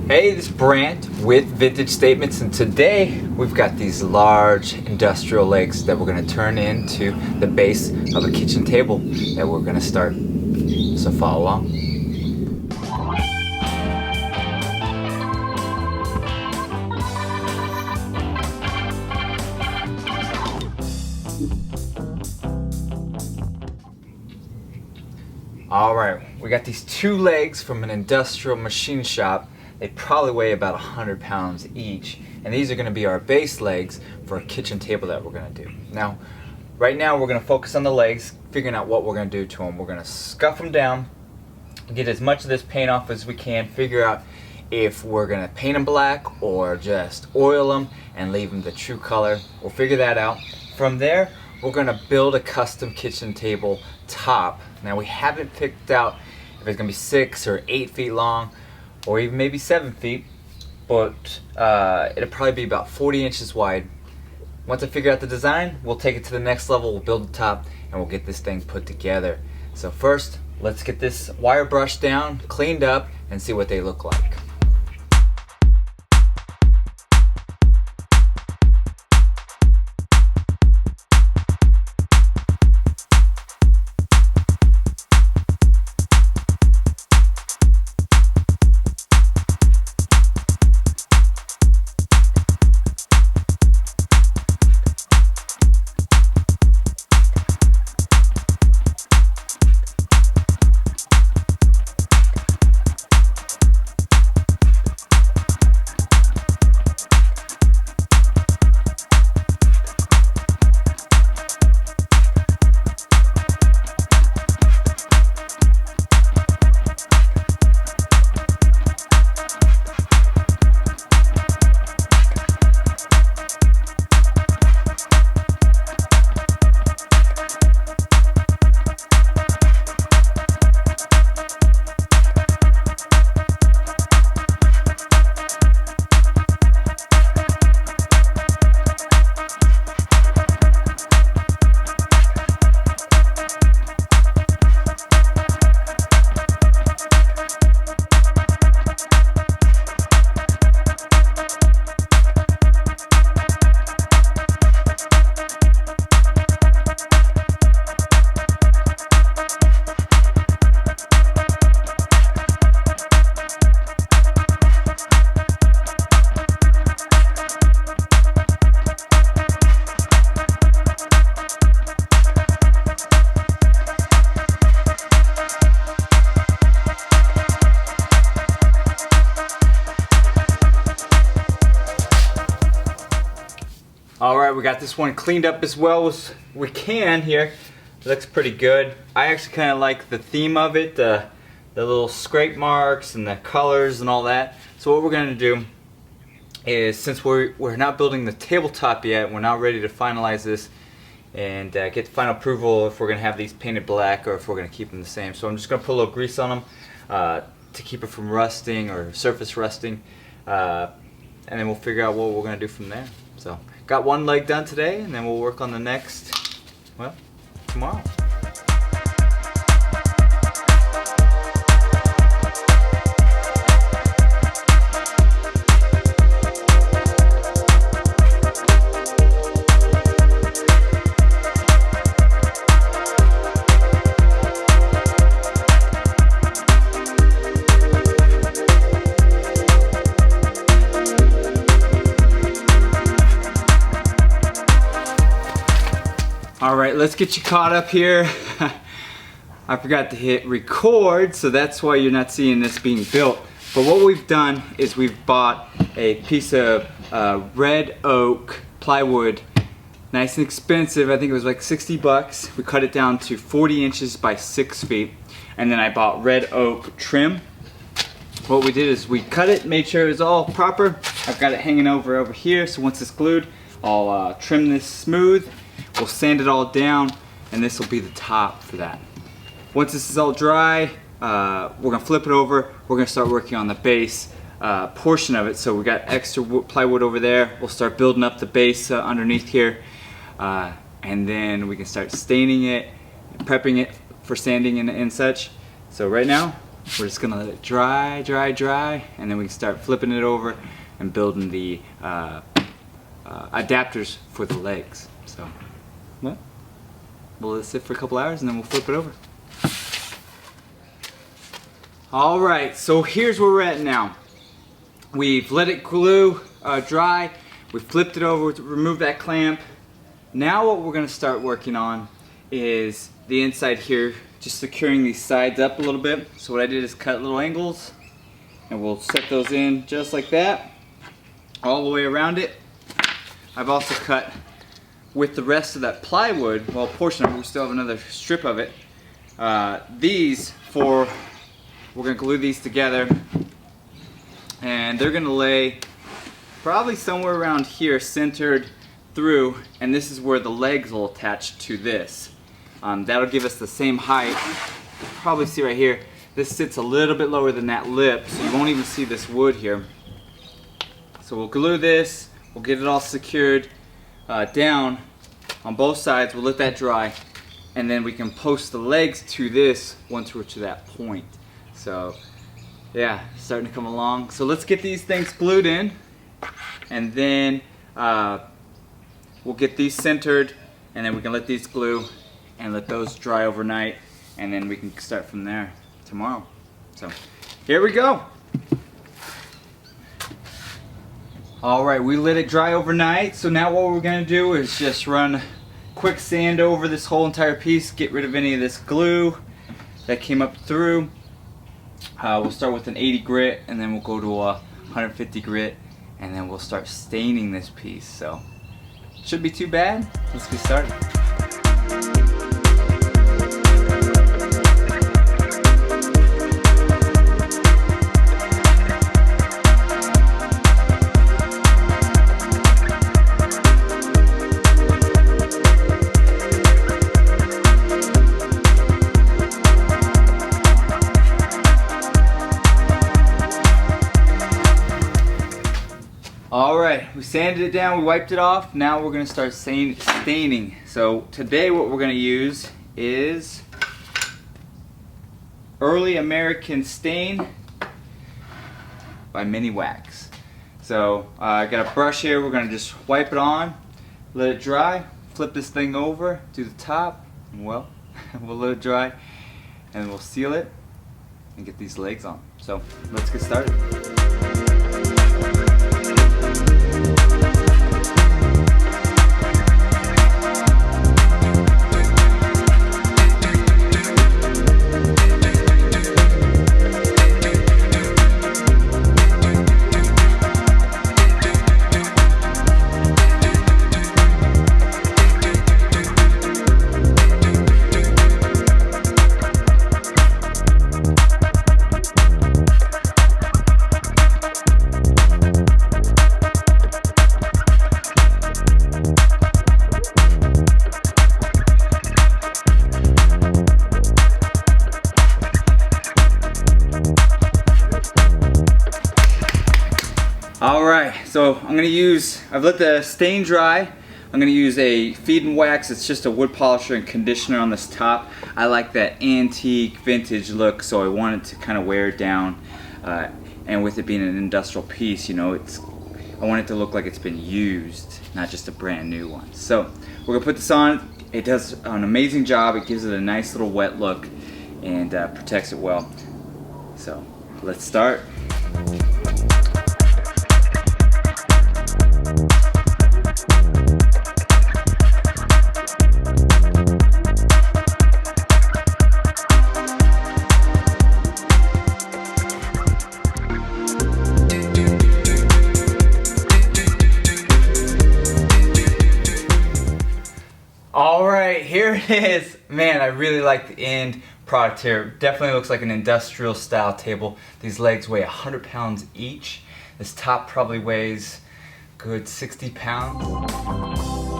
Hey, this is Brant with Vintage Statements, and today we've got these large industrial legs that we're going to turn into the base of a kitchen table that we're going to start. So follow along. Alright, we got these two legs from an industrial machine shop. They probably weigh about 100 pounds each, and these are going to be our base legs for a kitchen table that we're going to do. Now, right now we're going to focus on the legs, figuring out what we're going to do to them. We're going to scuff them down, get as much of this paint off as we can, figure out if we're going to paint them black or just oil them and leave them the true color. We'll figure that out. From there, we're going to build a custom kitchen table top. Now, we haven't picked out if it's going to be 6 or 8 feet long, or even maybe 7 feet, but it'll probably be about 40 inches wide. Once I figure out the design, we'll take it to the next level, we'll build the top, and we'll get this thing put together. So first, let's get this wire brush down, cleaned up, and see what they look like. Alright, we got this one cleaned up as well as we can here. It looks pretty good. I actually kind of like the theme of it, the little scrape marks and the colors and all that. So what we're going to do is, since we're not building the tabletop yet, we're not ready to finalize this and get the final approval if we're going to have these painted black or if we're going to keep them the same. So I'm just going to put a little grease on them to keep it from rusting or surface rusting, and then we'll figure out what we're going to do from there. So, got one leg done today, and then we'll work on the next, well, tomorrow. Alright, let's get you caught up here. I forgot to hit record, so that's why you're not seeing this being built. But what we've done is we've bought a piece of red oak plywood. Nice and expensive. I think it was like 60 bucks. We cut it down to 40 inches by 6 feet. And then I bought red oak trim. What we did is we cut it, made sure it was all proper. I've got it hanging over here, so once it's glued, I'll trim this smooth. We'll sand it all down, and this will be the top for that. Once this is all dry, we're gonna flip it over. We're gonna start working on the base portion of it. So we got extra plywood over there. We'll start building up the base underneath here, and then we can start staining it, prepping it for sanding and such. So right now, we're just gonna let it dry, and then we can start flipping it over and building the adapters for the legs. So, well, we'll let it sit for a couple hours and then we'll flip it over. Alright, so here's where we're at now. We've let it glue, dry, we flipped it over, removed that clamp. Now what we're going to start working on is the inside here, just securing these sides up a little bit. So what I did is cut little angles, and we'll set those in just like that, all the way around it. I've also cut with the rest of that plywood, well, a portion of it, we still have another strip of it. We're going to glue these together, and they're going to lay probably somewhere around here, centered through, and this is where the legs will attach to this. That'll give us the same height. You can probably see right here, this sits a little bit lower than that lip, so you won't even see this wood here. So we'll glue this, we'll get it all secured down on both sides, we'll let that dry, and then we can post the legs to this once we're to that point. So yeah, starting to come along. So let's get these things glued in, and then we'll get these centered, and then we can let these glue and let those dry overnight, and then we can start from there tomorrow. So here we go. Alright, we let it dry overnight, so now what we're going to do is just run quick sand over this whole entire piece, get rid of any of this glue that came up through. We'll start with an 80 grit, and then we'll go to a 150 grit, and then we'll start staining this piece. So shouldn't be too bad. Let's get started. Alright, we sanded it down, we wiped it off. Now we're going to start staining. So today what we're going to use is Early American Stain by Mini Wax. So I got a brush here, we're going to just wipe it on, let it dry, flip this thing over to the top, and well, we'll let it dry, and then we'll seal it and get these legs on. So let's get started. Alright, so I've let the stain dry. I'm going to use a feed and wax. It's just a wood polisher and conditioner on this top. I like that antique vintage look, so I wanted to kind of wear it down. And with it being an industrial piece, you know, I want it to look like it's been used, not just a brand new one. So we're going to put this on. It does an amazing job. It gives it a nice little wet look and protects it well. So let's start. Alright, here it is. Man, I really like the end product here. Definitely looks like an industrial style table. These legs weigh 100 pounds each. This top probably weighs a good 60 pounds.